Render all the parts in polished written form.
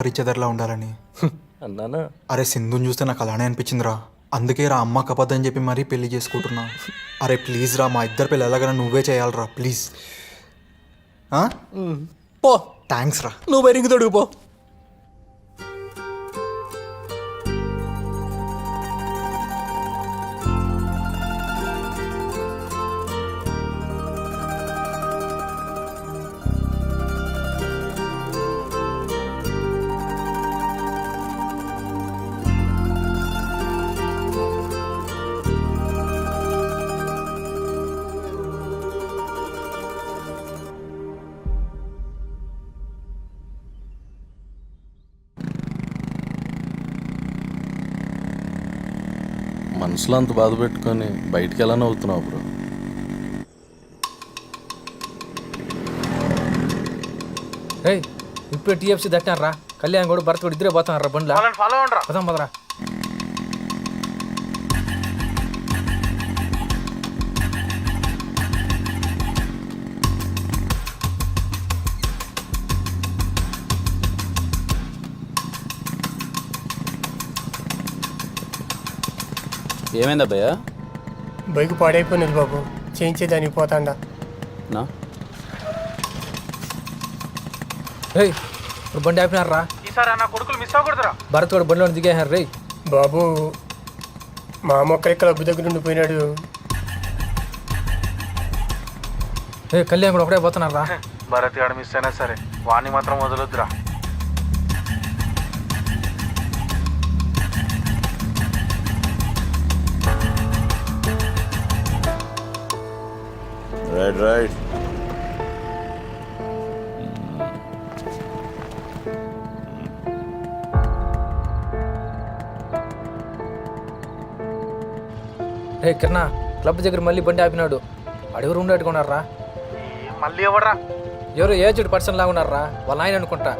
రిచదర్లా ఉండాలని. అన్నానా? అరే సింధుని చూస్తే నాకు అలానే అనిపించిందిరా. అందుకే రా అమ్మకి అబద్ధం చెప్పి మరీ పెళ్లి చేసుకుంటున్నా. అరే ప్లీజ్ రా, మా ఇద్దరు పెళ్ళి ఎలాగైనా నువ్వే చేయాలరా ప్లీజ్. పో, థ్యాంక్స్ రా. నువ్వు బయటికి తొడుగు పో. మనసులో అంత బాధ పెట్టుకొని బయటికి ఎలా నవ్వుతున్నావు బ్రో? ఇప్పుడు టీఎఫ్సీ దట్టారా, కళ్యాణ్ కూడా భరత్ కూడా ఇద్దరే పోతున్నారా బండ్లా. ఫాలో అవ్వండి. పదాం పదరా. ఏమైంది అబ్బాయ్యా? బైక్ పాడైపోయినది బాబు, చేయించేదానికి పోతాండా. నా ఇప్పుడు బండి ఆపినారా. ఈసారి నా కొడుకులు మిస్ అవ్వకూడదురా. భరత్ కూడా బండిలో దిగేహారు రే. బాబు మా మొక్క క్లబ్ దగ్గర ఉండిపోయినాడు. కళ్యాణ్ కూడా ఒకటే పోతున్నారా. భరత్ గాడు మిస్ అయినా సరే వాణ్ణి మాత్రం వదలొద్దురా. రైట్ కిరణా, క్లబ్ దగ్గర మళ్ళీ బండి ఆపినాడు. అడెవరు ఉండేట్టుకున్నారా. మళ్ళీ ఎవడరా? ఎవరు ఏజ్డ్ పర్సన్ లాగా ఉన్నారా, వాళ్ళ ఆయన అనుకుంటా.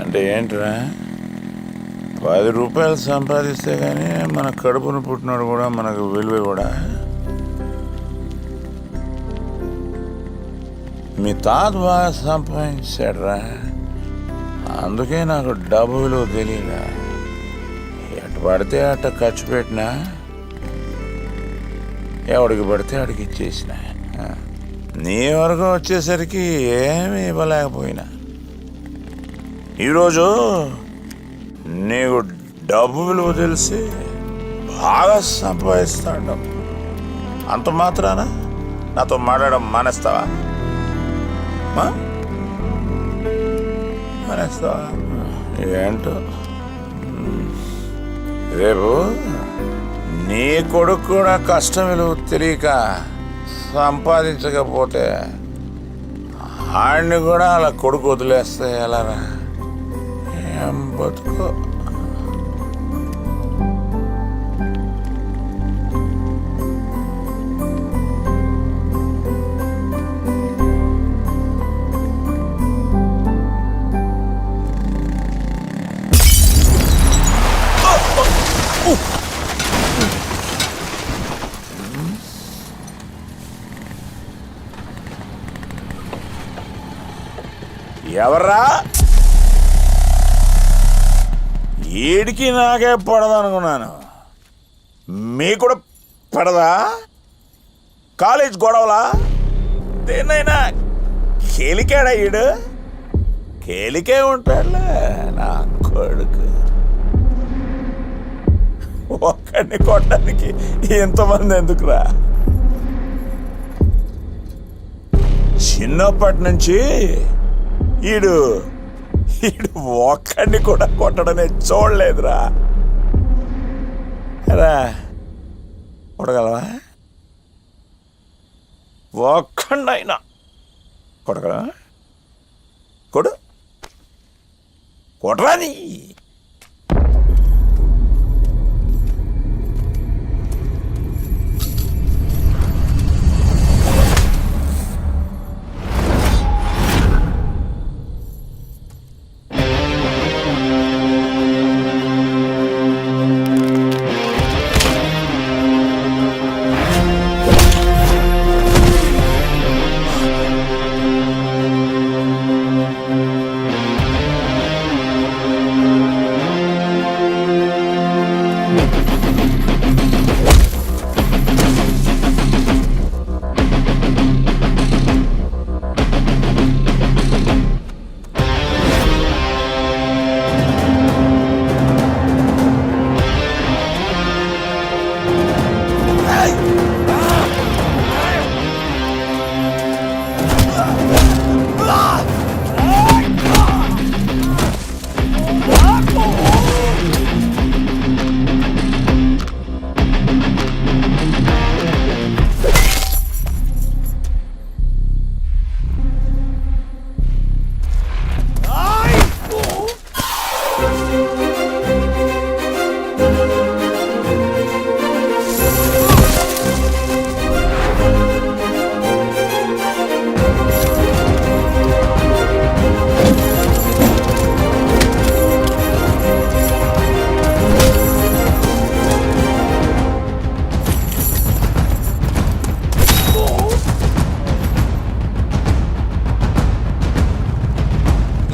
అంటే ఏంట్రా, 10 రూపాయలు సంపాదిస్తే కానీ మన కడుపును పుట్టినాడు కూడా మనకు విలువ కూడా. మీ తాత బాగా సంపాదించాడురా, అందుకే నాకు డబ్బు విలువ తెలియదా. ఎటు పడితే అట్ట ఖర్చు పెట్టినా, ఎవడికి పడితే ఆడికి ఇచ్చేసిన. నీ వరకు వచ్చేసరికి ఏమీ ఇవ్వలేకపోయినా, ఈరోజు నీకు డబ్బు విలువ తెలిసి బాగా సంపాదిస్తాడు. అంత మాత్రాన నాతో మాట్లాడడం మానేస్తావా? మానేస్తావా ఏంటో. రేపు నీ కొడుకు కూడా కష్టం విలువ తెలియక సంపాదించకపోతే ఆడిని కూడా అలా కొడుకు వదిలేస్తే ఎలారా? ఏం బతుకో. ఎవర్రా? ఈడికి నాకే పడదనుకున్నాను, మీకు కూడా పడదా? కాలేజ్ గొడవలా? దేన్నైనా కేలికాడా ఈడు? కేలికే ఉంటాడులే నా కొడుకు. ఒక్కడిని కొట్టడానికి ఎంతమంది ఎందుకురా? చిన్నప్పటి నుంచి ఈడు ఒక్కడిని కూడా కొట్టడనే చూడలేదురా. రా కొట్టగలవా? ఒక్కడైనా కొట్టగలవా? కొట్టరాని.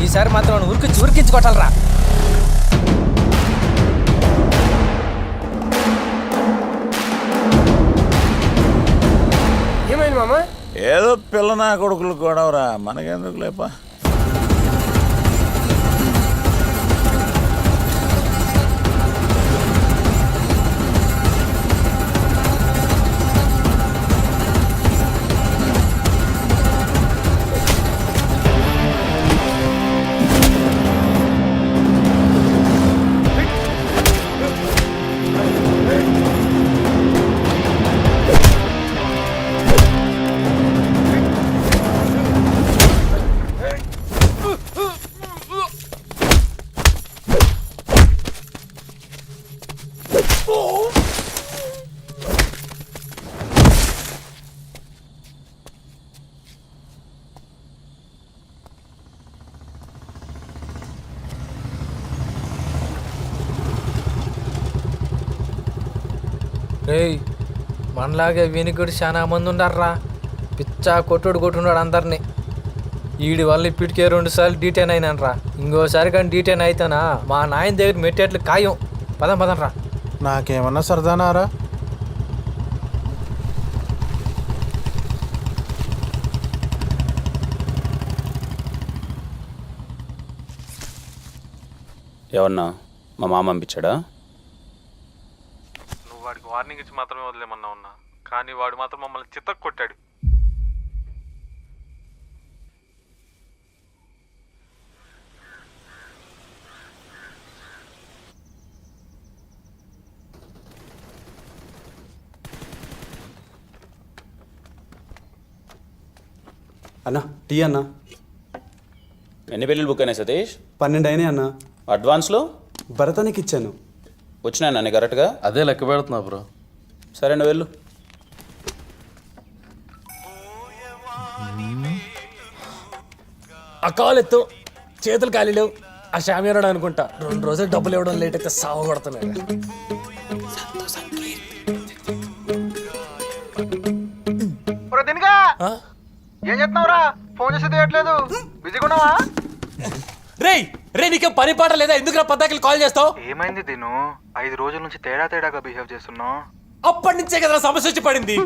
ఈసారి మాత్రం ఉరికించి కొట్టాలరా. ఏమైంది మామ? ఏదో పిల్ల నా కొడుకులు గొడవరా, మనకెందుకు లేపా. రేయ్, మనలాగే వినికుడు చాలా మంది ఉండారా. పిచ్చా కొట్టున్నాడు అందరినీ. ఈడి వల్ల ఇప్పటికే 2 సార్లు డీటెయిన్ అయినానరా. ఇంకోసారి కానీ డీటెయిన్ అయితేనా మా నాయన దగ్గర మెట్టేట్లు ఖాయం. పదంరా. నాకేమన్నా సరదానారా? ఎవరన్నా మా మామ పంపించాడా? నువ్వు వాడికి వార్నింగ్ ఇచ్చి మాత్రమే వదిలేమన్నా ఉన్నా, కానీ వాడు మాత్రం మమ్మల్ని చిత్తకు కొట్టాడు. అన్నా టీ అన్నా. ఎన్ని పెళ్ళిళ్ళు బుక్ అయినాయి సతీష్? 12 అయినాయి అన్నా. అడ్వాన్స్లో భరతానికి ఇచ్చాను. వచ్చినాయి నన్ను కరెక్ట్గా? అదే లెక్క పెడుతున్నా బ్రో. సరే నువ్వు వెళ్ళు. ఆ కాలు ఎత్తు, చేతులు ఖాళీ లేవు. ఆ షామియానాడు అనుకుంటా 2 రోజులు డబ్బులు ఇవ్వడం లేట్ అయితే సాగు కొడుతున్నాడు. ఏం చేస్తున్నావురా? ఫోన్ చేసి తీయట్లేదు, బిజీగా ఉన్నావా? రే నీకేం పని పాట లేదా? ఎందుకు నా పద్దాకి కాల్ చేస్తావు? ఏమైంది దీను? 5 రోజుల నుంచి తేడాగా బిహేవ్ చేస్తున్నావు. అప్పటి నుంచే కదా సమస్య వచ్చి పడింది.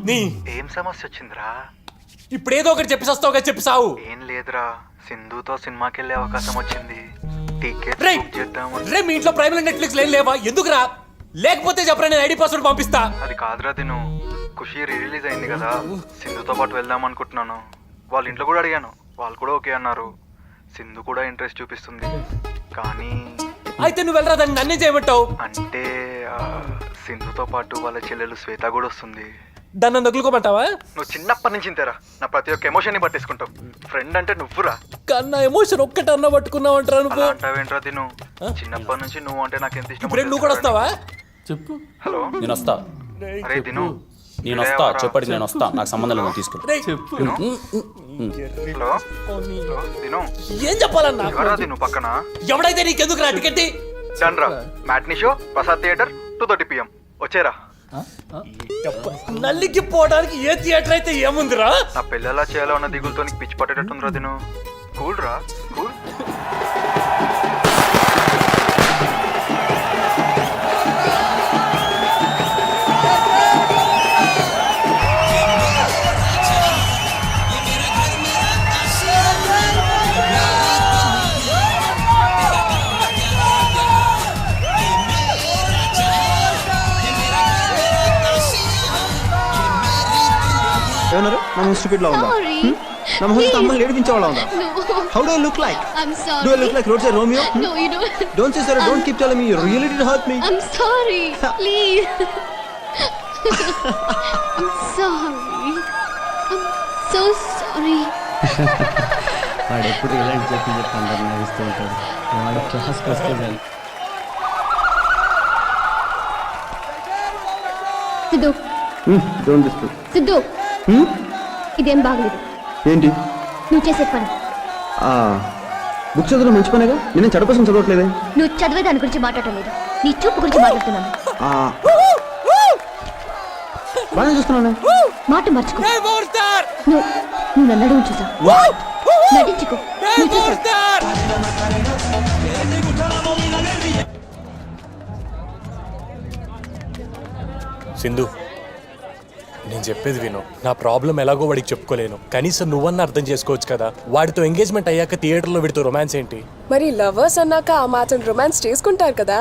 నీ ఏం సమస్య వచ్చిందిరా? ఇప్పుడు ఏదో ఒకటి చెప్పి వస్తావుగా, చెప్పి సావు. ఏం లేదురా, సింధుతో సినిమాకి వెళ్ళే అవకాశం వచ్చింది. టికెట్ రేయ్ బుక్ చేద్దామని. రే మీ ఇంట్లో ప్రైమ్ నెట్ఫ్లిక్స్ లేని లేవా? ఎందుకురా? లేకపోతే చెప్పరా, నేను ఐడి పాస్వర్డ్ పంపిస్తా. అది కాదురా దిను, ఖుషి రిలీజ్ అయింది కదా, సింధుతో పాటు వెళ్దాం అనుకుంటున్నాను. వాళ్ళ ఇంట్లో కూడా అడిగాను, వాళ్ళు కూడా ఓకే అన్నారు. సింధు కూడా ఇంట్రెస్ట్ చూపిస్తుంది. కానీ అయితే నువ్వు వెళ్ళరా, దాన్ని నన్నే చేయమంటావు. అంటే సింధుతో పాటు వాళ్ళ చెల్లెలు శ్వేత కూడా వస్తుంది. దాన్ని నగులుకోమంటావా? నువ్వు చిన్నప్పటి నుంచి ఇంతేరా, నా ప్రతి ఒక్క ఎమోషన్ ని పట్టేసుకుంటావు. ఫ్రెండ్ అంటే నువ్వురా. కన్నా ఎమోషన్ ఒక్కటన్నా పట్టుకున్నావు అంటారా నువ్వు? అలా అంటావేంట్రా తిను, చిన్నప్పటి నుంచి నువ్వు అంటే నాకు ఎంత ఇష్టం. ఇప్పుడు నువ్వు కూడా వస్తావా? చెప్పు. హలో, నేను వస్తా. అరే తిను, నేను వస్తా, చెప్పండి నేను వస్తా, నాకు సంబంధం లేదు, తీసుకుని. రేయ్, హలో హలో తిను, ఏం చెప్పాలన్నా? ఎవరా తిను పక్కన? ఎవడైతే నీకెందుకు రా టికెట్? డన్రా, matinee show, Prasad theatre, 2:30 PM. వచ్చేరా. నల్లికి పోవడానికి ఏ థియేటర్ అయితే ఏముందిరా? నా పెళ్ళి ఎలా చేయాలో అన్న దిగులతో నీకు పిచ్చి పట్టేటట్టుందిరా తిను. కూల్ రా, కూల్. ఏమన్నారు? నా మొహం స్టూపిడ్ లా ఉందా? నా మొహం అమ్మని ఏడిపించే వాళ్ళ ఉందా? How do I look like? I'm sorry. Do I look like Roger Romeo? No, you don't. Don't say sorry. Don't keep telling me you really did hurt me. I'm sorry. Please. I'm sorry. I'm so sorry. వాడు ఎప్పుడు ఇలాంటి చెప్పి అందరు నవ్విస్తూ ఉంటాడు. వాడు క్లాస్కి వస్తే చాలు. Siddhu, Don't dispute. సిద్ధు, ఇదేం బాగలేదు. ఏంటి? నువ్వు చేసే పని. బుక్ చదవడం మంచి పనేగా. నేను చెడ కోసం చదవట్లేదే. నువ్వు చదివే దాని గురించి మాట్లాడటం లేదు, నీ చూపు గురించి మాట్లాడుతున్నాను. బాగా చూస్తున్నాను. మాట మర్చుకో. Hey, Power Star! నువ్వు నన్ను అడుగు చూసా. నటించుకో. Hey, నువ్వు Power చూసావు. Star! సింధు, నేను చెప్పేది విను. నా ప్రాబ్లం ఎలాగో వాడికి చెప్పుకోలేను, కనీసం నువ్వన్నా అర్థం చేసుకోవచ్చు కదా. వాడితో ఎంగేజ్మెంట్ అయ్యాక థియేటర్లో వీడితో రొమాన్స్ ఏంటి? మరి లవర్స్ అన్నాక ఆ మాత్రం రొమాన్స్ చేసుకుంటారు కదా.